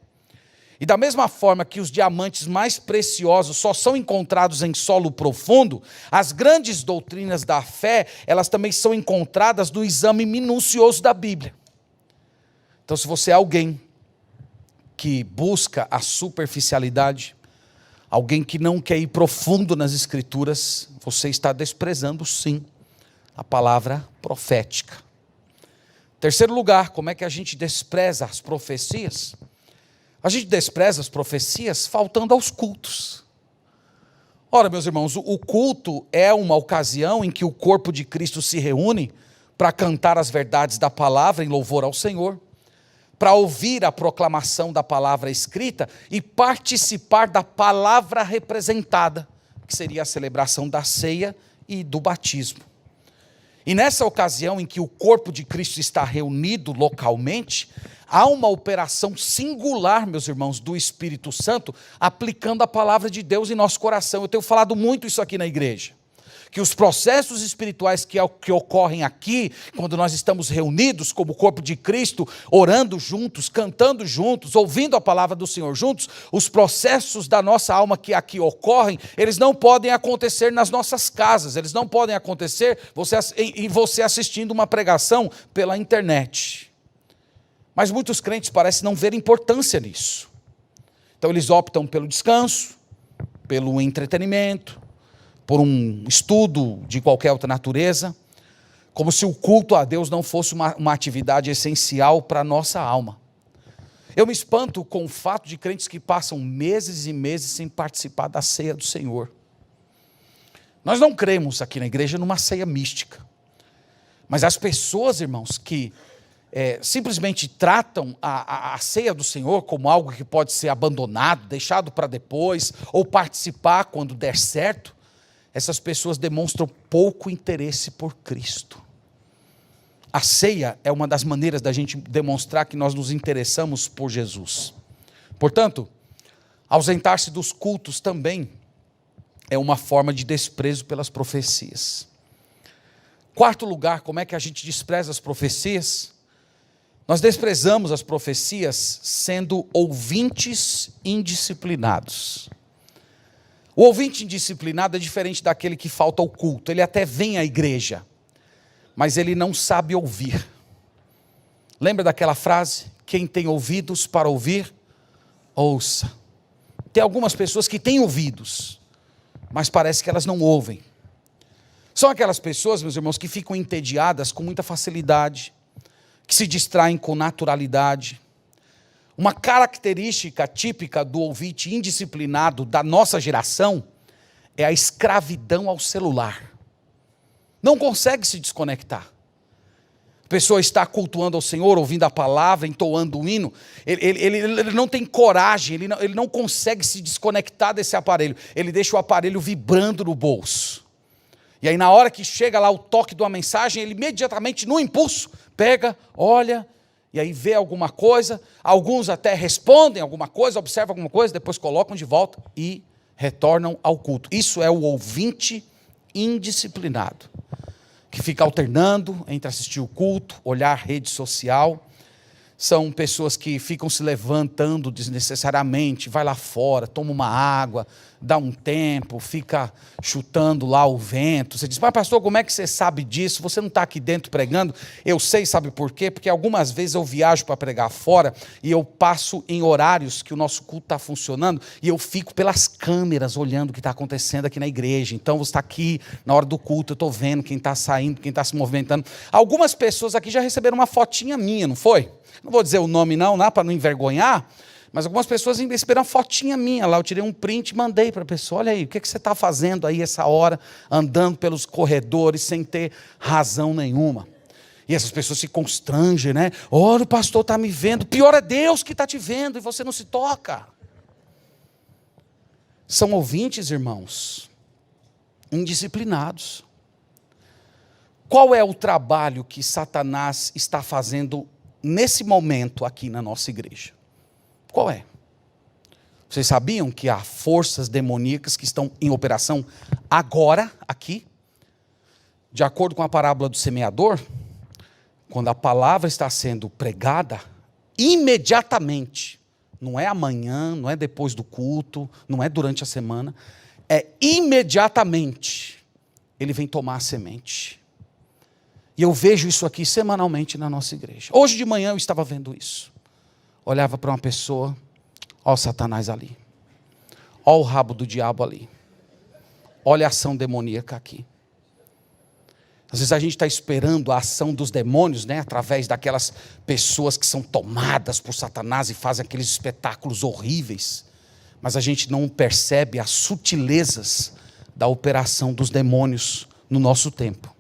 [SPEAKER 1] E da mesma forma que os diamantes mais preciosos só são encontrados em solo profundo, as grandes doutrinas da fé, elas também são encontradas no exame minucioso da Bíblia. Então, se você é alguém que busca a superficialidade, alguém que não quer ir profundo nas Escrituras, você está desprezando, sim, a palavra profética. Terceiro lugar, como é que a gente despreza as profecias? A gente despreza as profecias faltando aos cultos. Ora, meus irmãos, o culto é uma ocasião em que o corpo de Cristo se reúne para cantar as verdades da palavra em louvor ao Senhor, para ouvir a proclamação da palavra escrita e participar da palavra representada, que seria a celebração da ceia e do batismo. E nessa ocasião em que o corpo de Cristo está reunido localmente, há uma operação singular, meus irmãos, do Espírito Santo, aplicando a palavra de Deus em nosso coração. Eu tenho falado muito isso aqui na igreja, que os processos espirituais que ocorrem aqui, quando nós estamos reunidos como corpo de Cristo, orando juntos, cantando juntos, ouvindo a palavra do Senhor juntos, os processos da nossa alma que aqui ocorrem, eles não podem acontecer nas nossas casas, eles não podem acontecer em você assistindo uma pregação pela internet. Mas muitos crentes parecem não ver importância nisso. Então eles optam pelo descanso, pelo entretenimento, por um estudo de qualquer outra natureza, como se o culto a Deus não fosse uma atividade essencial para a nossa alma. Eu me espanto com o fato de crentes que passam meses e meses sem participar da ceia do Senhor. Nós não cremos aqui na igreja numa ceia mística, mas as pessoas, irmãos, que simplesmente tratam a ceia do Senhor como algo que pode ser abandonado, deixado para depois, ou participar quando der certo, essas pessoas demonstram pouco interesse por Cristo. A ceia é uma das maneiras da gente demonstrar que nós nos interessamos por Jesus. Portanto, ausentar-se dos cultos também é uma forma de desprezo pelas profecias. Quarto lugar, como é que a gente despreza as profecias? Nós desprezamos as profecias sendo ouvintes indisciplinados. O ouvinte indisciplinado é diferente daquele que falta ao culto. Ele até vem à igreja, mas ele não sabe ouvir. Lembra daquela frase? Quem tem ouvidos para ouvir, ouça. Tem algumas pessoas que têm ouvidos, mas parece que elas não ouvem. São aquelas pessoas, meus irmãos, que ficam entediadas com muita facilidade, que se distraem com naturalidade. Uma característica típica do ouvinte indisciplinado da nossa geração é a escravidão ao celular. Não consegue se desconectar. A pessoa está cultuando ao Senhor, ouvindo a palavra, entoando o hino, ele não tem coragem, ele não consegue se desconectar desse aparelho, ele deixa o aparelho vibrando no bolso. E aí na hora que chega lá o toque de uma mensagem, ele imediatamente, no impulso, pega, olha, e aí vê alguma coisa, alguns até respondem alguma coisa, observam alguma coisa, depois colocam de volta e retornam ao culto. Isso é o ouvinte indisciplinado, que fica alternando entre assistir o culto, olhar a rede social. São pessoas que ficam se levantando desnecessariamente, vai lá fora, toma uma água, dá um tempo, fica chutando lá o vento. Você diz, mas pastor, como é que você sabe disso? Você não está aqui dentro pregando? Eu sei, sabe por quê? Porque algumas vezes eu viajo para pregar fora e eu passo em horários que o nosso culto está funcionando e eu fico pelas câmeras olhando o que está acontecendo aqui na igreja. Então você está aqui na hora do culto, eu estou vendo quem está saindo, quem está se movimentando. Algumas pessoas aqui já receberam uma fotinha minha, não foi? Não vou dizer o nome não, para não envergonhar, mas algumas pessoas receberam uma fotinha minha lá, eu tirei um print e mandei para a pessoa, olha aí, o que você está fazendo aí essa hora, andando pelos corredores sem ter razão nenhuma. E essas pessoas se constrangem, né? Olha, o pastor está me vendo, pior é Deus que está te vendo e você não se toca. São ouvintes, irmãos, indisciplinados. Qual é o trabalho que Satanás está fazendo nesse momento aqui na nossa igreja? Qual é? Vocês sabiam que há forças demoníacas que estão em operação agora, aqui? De acordo com a parábola do semeador, quando a palavra está sendo pregada, imediatamente, não é amanhã, não é depois do culto, não é durante a semana, é imediatamente, ele vem tomar a semente. E eu vejo isso aqui semanalmente na nossa igreja. Hoje de manhã eu estava vendo isso. Olhava para uma pessoa, ó o Satanás ali. Ó o rabo do diabo ali. Olha a ação demoníaca aqui. Às vezes a gente está esperando a ação dos demônios, né? Através daquelas pessoas que são tomadas por Satanás e fazem aqueles espetáculos horríveis. Mas a gente não percebe as sutilezas da operação dos demônios no nosso tempo.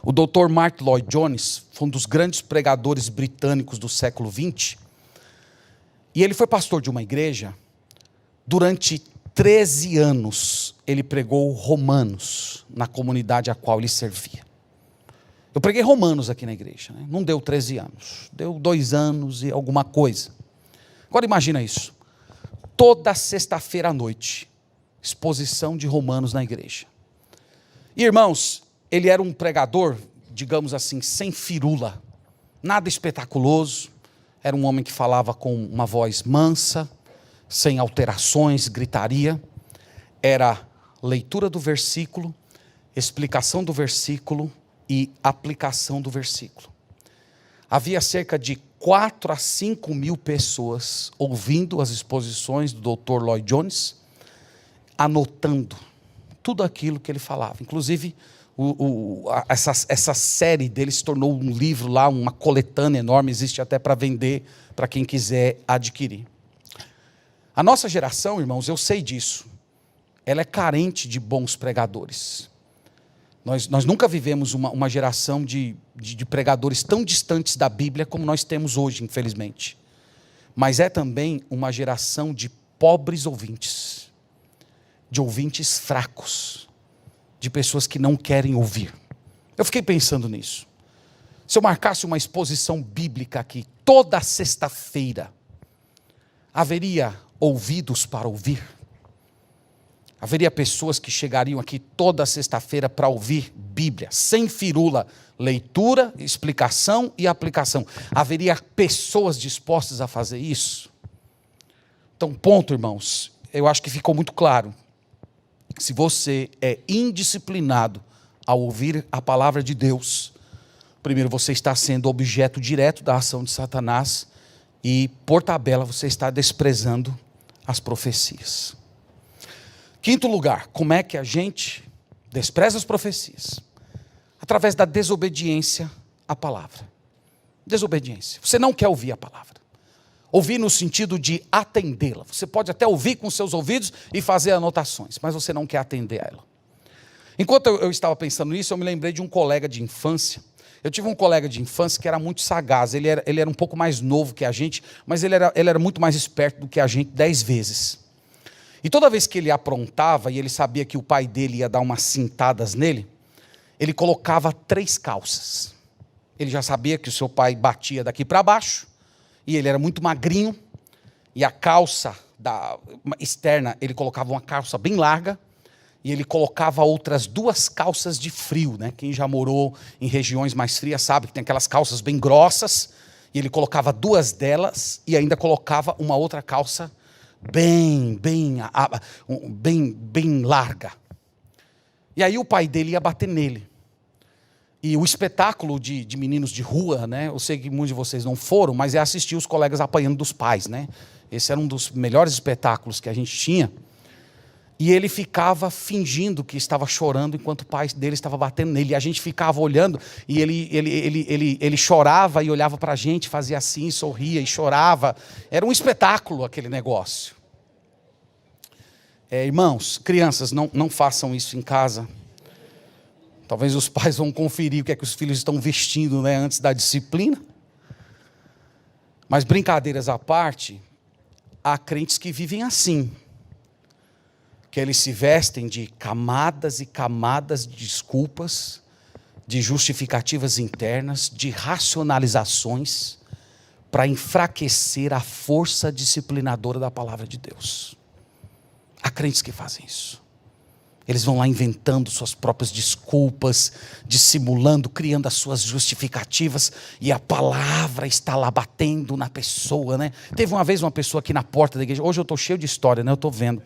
[SPEAKER 1] O Dr. Martyn Lloyd-Jones foi um dos grandes pregadores britânicos do século XX. E ele foi pastor de uma igreja. Durante 13 anos, ele pregou Romanos na comunidade a qual ele servia. Eu preguei Romanos aqui na igreja, né? Não deu 13 anos, deu 2 anos e alguma coisa. Agora imagina isso. Toda sexta-feira à noite, exposição de Romanos na igreja. E irmãos, ele era um pregador, digamos assim, sem firula, nada espetaculoso, era um homem que falava com uma voz mansa, sem alterações, gritaria, era leitura do versículo, explicação do versículo e aplicação do versículo. Havia cerca de 4 a 5 mil pessoas ouvindo as exposições do Dr. Lloyd-Jones, anotando tudo aquilo que ele falava, inclusive essa série dele se tornou um livro lá, uma coletânea enorme, existe até para vender, para quem quiser adquirir. A nossa geração, irmãos, eu sei disso, ela é carente de bons pregadores. Nós nunca vivemos uma geração de pregadores tão distantes da Bíblia como nós temos hoje, infelizmente. Mas é também uma geração de pobres ouvintes, de ouvintes fracos, de pessoas que não querem ouvir. Eu fiquei pensando nisso. Se eu marcasse uma exposição bíblica aqui, toda sexta-feira, haveria ouvidos para ouvir? Haveria pessoas que chegariam aqui toda sexta-feira para ouvir Bíblia, sem firula, leitura, explicação e aplicação. Haveria pessoas dispostas a fazer isso? Então, ponto, irmãos, eu acho que ficou muito claro. Se você é indisciplinado ao ouvir a palavra de Deus, primeiro você está sendo objeto direto da ação de Satanás e, por tabela, você está desprezando as profecias. Quinto lugar, como é que a gente despreza as profecias? Através da desobediência à palavra. Desobediência. Você não quer ouvir a palavra. Ouvir no sentido de atendê-la. Você pode até ouvir com seus ouvidos e fazer anotações, mas você não quer atender a ela. Enquanto eu estava pensando nisso, eu me lembrei de um colega de infância. Eu tive um colega de infância que era muito sagaz. Ele era um pouco mais novo que a gente, mas ele era muito mais esperto do que a gente 10 vezes. E toda vez que ele aprontava, e ele sabia que o pai dele ia dar umas cintadas nele, ele colocava 3 calças. Ele já sabia que o seu pai batia daqui para baixo, e ele era muito magrinho, e a calça externa, ele colocava uma calça bem larga, e ele colocava outras 2 calças de frio, né? Quem já morou em regiões mais frias sabe que tem aquelas calças bem grossas, E ele colocava 2 delas e ainda colocava uma outra calça bem larga. E aí o pai dele ia bater nele. E o espetáculo de meninos de rua, né? Eu sei que muitos de vocês não foram, mas é assistir os colegas apanhando dos pais, né? Esse era um dos melhores espetáculos que a gente tinha. E ele ficava fingindo que estava chorando enquanto o pai dele estava batendo nele. E a gente ficava olhando e ele chorava e olhava para a gente, fazia assim, sorria e chorava. Era um espetáculo aquele negócio. Irmãos, crianças, não façam isso em casa. Talvez os pais vão conferir o que é que os filhos estão vestindo, né, antes da disciplina. Mas brincadeiras à parte, há crentes que vivem assim. Que eles se vestem de camadas e camadas de desculpas, de justificativas internas, de racionalizações, para enfraquecer a força disciplinadora da palavra de Deus. Há crentes que fazem isso. Eles vão lá inventando suas próprias desculpas, dissimulando, criando as suas justificativas, e a palavra está lá batendo na pessoa, né? Teve uma vez uma pessoa aqui na porta da igreja, hoje eu estou cheio de história, né? Eu estou vendo.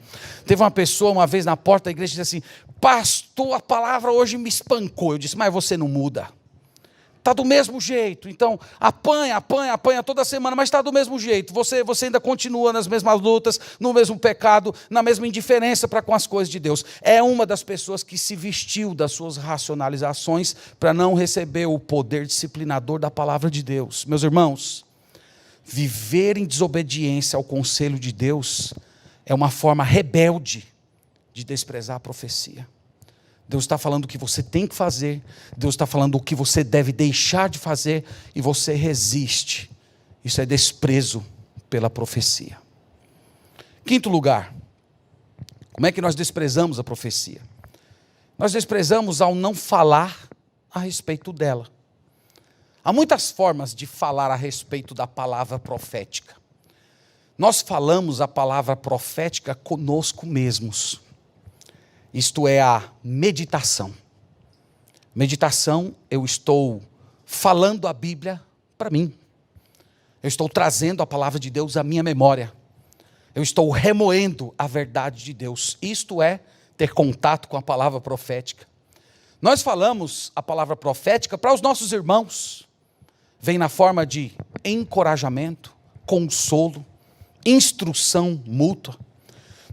[SPEAKER 1] Teve uma pessoa uma vez na porta da igreja e disse assim: pastor, a palavra hoje me espancou. Eu disse: mas você não muda. Está do mesmo jeito, então apanha toda semana, mas está do mesmo jeito, você ainda continua nas mesmas lutas, no mesmo pecado, na mesma indiferença para com as coisas de Deus. É uma das pessoas que se vestiu das suas racionalizações para não receber o poder disciplinador da palavra de Deus. Meus irmãos, viver em desobediência ao conselho de Deus é uma forma rebelde de desprezar a profecia. Deus está falando o que você tem que fazer, Deus está falando o que você deve deixar de fazer, e você resiste. Isso é desprezo pela profecia. Quinto lugar, como é que nós desprezamos a profecia? Nós desprezamos ao não falar a respeito dela. Há muitas formas de falar a respeito da palavra profética. Nós falamos a palavra profética conosco mesmos. Isto é a meditação. Meditação, eu estou falando a Bíblia para mim. Eu estou trazendo a palavra de Deus à minha memória. Eu estou remoendo a verdade de Deus. Isto é ter contato com a palavra profética. Nós falamos a palavra profética para os nossos irmãos. Vem na forma de encorajamento, consolo, instrução mútua.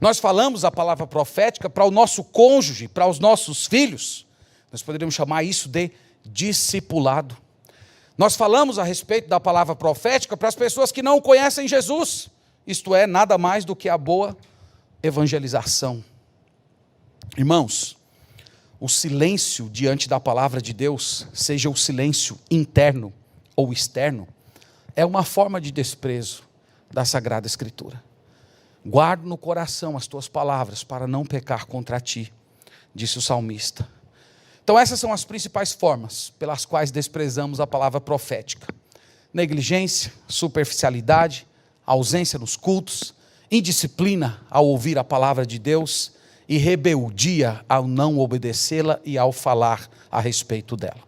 [SPEAKER 1] Nós falamos a palavra profética para o nosso cônjuge, para os nossos filhos. Nós poderíamos chamar isso de discipulado. Nós falamos a respeito da palavra profética para as pessoas que não conhecem Jesus. Isto é, nada mais do que a boa evangelização. Irmãos, o silêncio diante da palavra de Deus, seja o silêncio interno ou externo, é uma forma de desprezo da Sagrada Escritura. Guardo no coração as tuas palavras para não pecar contra ti, disse o salmista. Então essas são as principais formas pelas quais desprezamos a palavra profética: negligência, superficialidade, ausência nos cultos, indisciplina ao ouvir a palavra de Deus e rebeldia ao não obedecê-la e ao falar a respeito dela.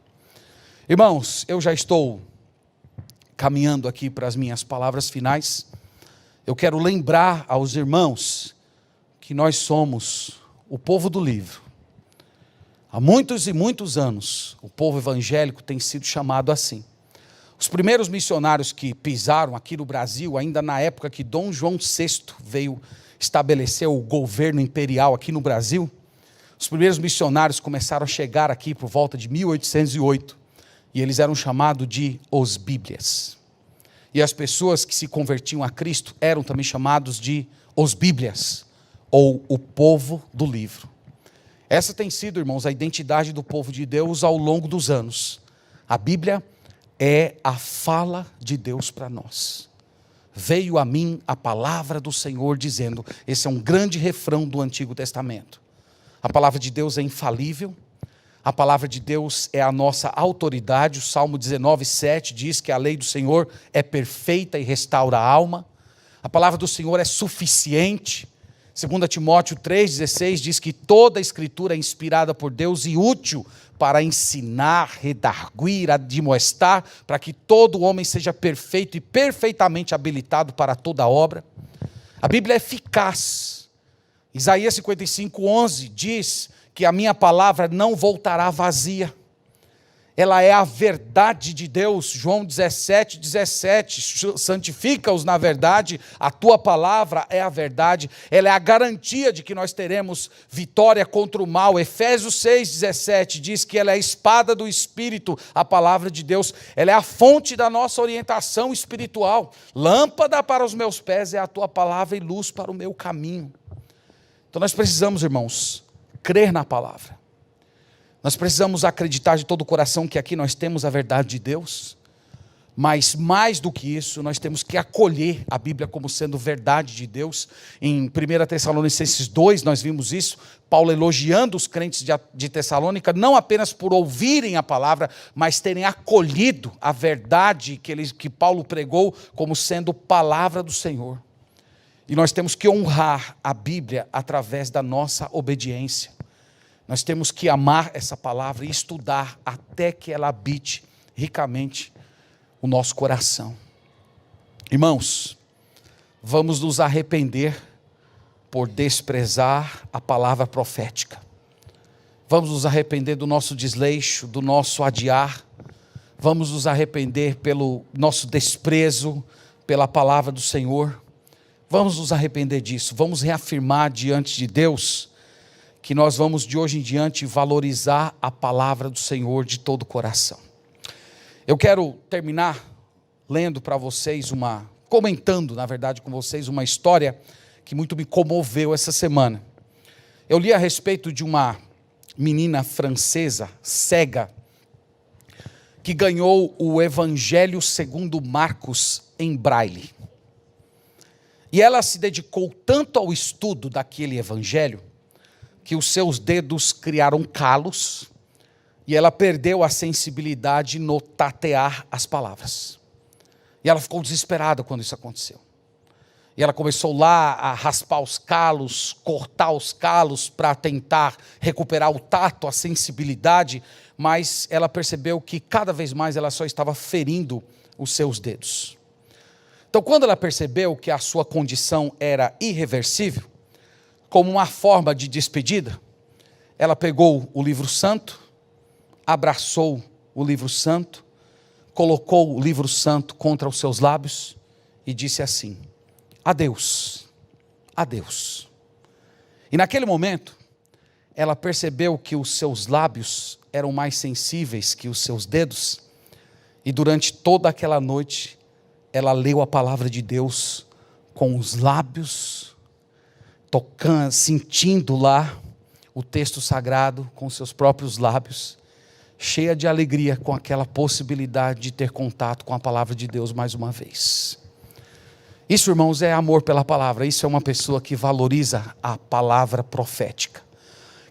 [SPEAKER 1] Irmãos, eu já estou caminhando aqui para as minhas palavras finais. Eu quero lembrar aos irmãos que nós somos o povo do livro. Há muitos e muitos anos, o povo evangélico tem sido chamado assim. Os primeiros missionários que pisaram aqui no Brasil, ainda na época que Dom João VI veio estabelecer o governo imperial aqui no Brasil, os primeiros missionários começaram a chegar aqui por volta de 1808, e eles eram chamados de os Bíblias. E as pessoas que se convertiam a Cristo eram também chamados de os Bíblias, ou o povo do livro. Essa tem sido, irmãos, a identidade do povo de Deus ao longo dos anos. A Bíblia é a fala de Deus para nós. Veio a mim a palavra do Senhor dizendo, esse é um grande refrão do Antigo Testamento. A palavra de Deus é infalível. A palavra de Deus é a nossa autoridade. O Salmo 19:7 diz que a lei do Senhor é perfeita e restaura a alma. A palavra do Senhor é suficiente. 2 Timóteo 3,16 diz que toda a escritura é inspirada por Deus e útil para ensinar, redarguir, admoestar, para que todo homem seja perfeito e perfeitamente habilitado para toda obra. A Bíblia é eficaz. Isaías 55:11 diz que a minha palavra não voltará vazia. Ela é a verdade de Deus. João 17:17, santifica-os na verdade, a tua palavra é a verdade. Ela é a garantia de que nós teremos vitória contra o mal. Efésios 6:17 diz que ela é a espada do Espírito, a palavra de Deus. Ela é a fonte da nossa orientação espiritual. Lâmpada para os meus pés é a tua palavra e luz para o meu caminho. Então nós precisamos, irmãos, crer na palavra. Nós precisamos acreditar de todo o coração que aqui nós temos a verdade de Deus, mas mais do que isso, nós temos que acolher a Bíblia como sendo verdade de Deus. Em 1 Tessalonicenses 2, nós vimos isso, Paulo elogiando os crentes de Tessalônica, não apenas por ouvirem a palavra, mas terem acolhido a verdade que Paulo pregou como sendo palavra do Senhor. E nós temos que honrar a Bíblia através da nossa obediência. Nós temos que amar essa palavra e estudar até que ela habite ricamente o nosso coração. Irmãos, vamos nos arrepender por desprezar a palavra profética. Vamos nos arrepender do nosso desleixo, do nosso adiar. Vamos nos arrepender pelo nosso desprezo pela palavra do Senhor. Vamos nos arrepender disso. Vamos reafirmar diante de Deus que nós vamos de hoje em diante valorizar a palavra do Senhor de todo o coração. Eu quero terminar lendo para vocês comentando, na verdade, com vocês uma história que muito me comoveu essa semana. Eu li a respeito de uma menina francesa, cega, que ganhou o Evangelho segundo Marcos em braille. E ela se dedicou tanto ao estudo daquele Evangelho, que os seus dedos criaram calos, e ela perdeu a sensibilidade no tatear as palavras. E ela ficou desesperada quando isso aconteceu. E ela começou lá a raspar os calos, cortar os calos para tentar recuperar o tato, a sensibilidade, mas ela percebeu que cada vez mais ela só estava ferindo os seus dedos. Então, quando ela percebeu que a sua condição era irreversível, como uma forma de despedida, ela pegou o livro santo, abraçou o livro santo, colocou o livro santo contra os seus lábios e disse assim: adeus, adeus. E naquele momento, ela percebeu que os seus lábios eram mais sensíveis que os seus dedos, e durante toda aquela noite, ela leu a palavra de Deus com os lábios, tocando, sentindo lá o texto sagrado com seus próprios lábios, cheia de alegria com aquela possibilidade de ter contato com a palavra de Deus mais uma vez. Isso, irmãos, é amor pela palavra. Isso é uma pessoa que valoriza a palavra profética.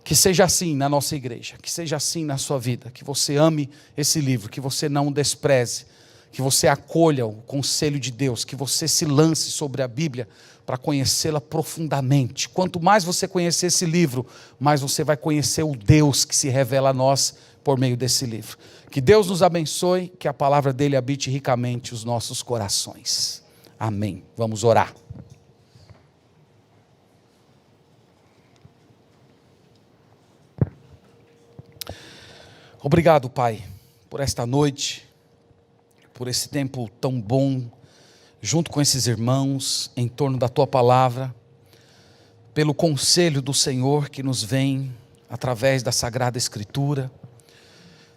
[SPEAKER 1] Que seja assim na nossa igreja, que seja assim na sua vida, que você ame esse livro, que você não o despreze, que você acolha o conselho de Deus, que você se lance sobre a Bíblia para conhecê-la profundamente. Quanto mais você conhecer esse livro, mais você vai conhecer o Deus que se revela a nós por meio desse livro. Que Deus nos abençoe, que a palavra dele habite ricamente os nossos corações. Amém. Vamos orar. Obrigado, Pai, por esta noite, por esse tempo tão bom, junto com esses irmãos, em torno da Tua palavra, pelo conselho do Senhor que nos vem através da Sagrada Escritura.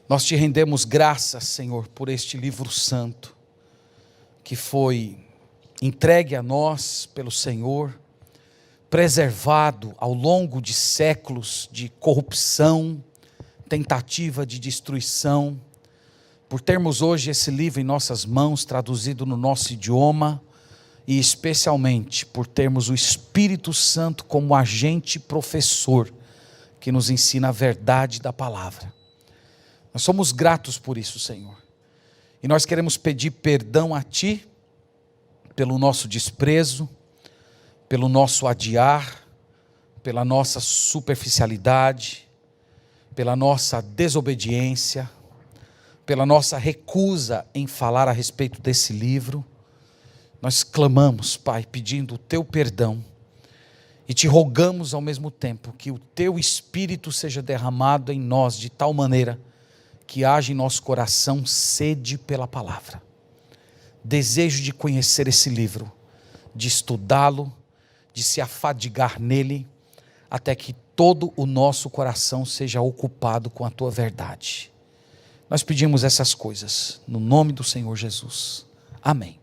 [SPEAKER 1] Nós Te rendemos graças, Senhor, por este livro santo, que foi entregue a nós pelo Senhor, preservado ao longo de séculos de corrupção, tentativa de destruição, por termos hoje esse livro em nossas mãos, traduzido no nosso idioma, e especialmente por termos o Espírito Santo como agente professor, que nos ensina a verdade da palavra. Nós somos gratos por isso, Senhor, e nós queremos pedir perdão a Ti, pelo nosso desprezo, pelo nosso adiar, pela nossa superficialidade, pela nossa desobediência, pela nossa recusa em falar a respeito desse livro. Nós clamamos, Pai, pedindo o teu perdão e te rogamos ao mesmo tempo que o teu Espírito seja derramado em nós de tal maneira que haja em nosso coração sede pela palavra, desejo de conhecer esse livro, de estudá-lo, de se afadigar nele, até que todo o nosso coração seja ocupado com a tua verdade. Nós pedimos essas coisas no nome do Senhor Jesus. Amém.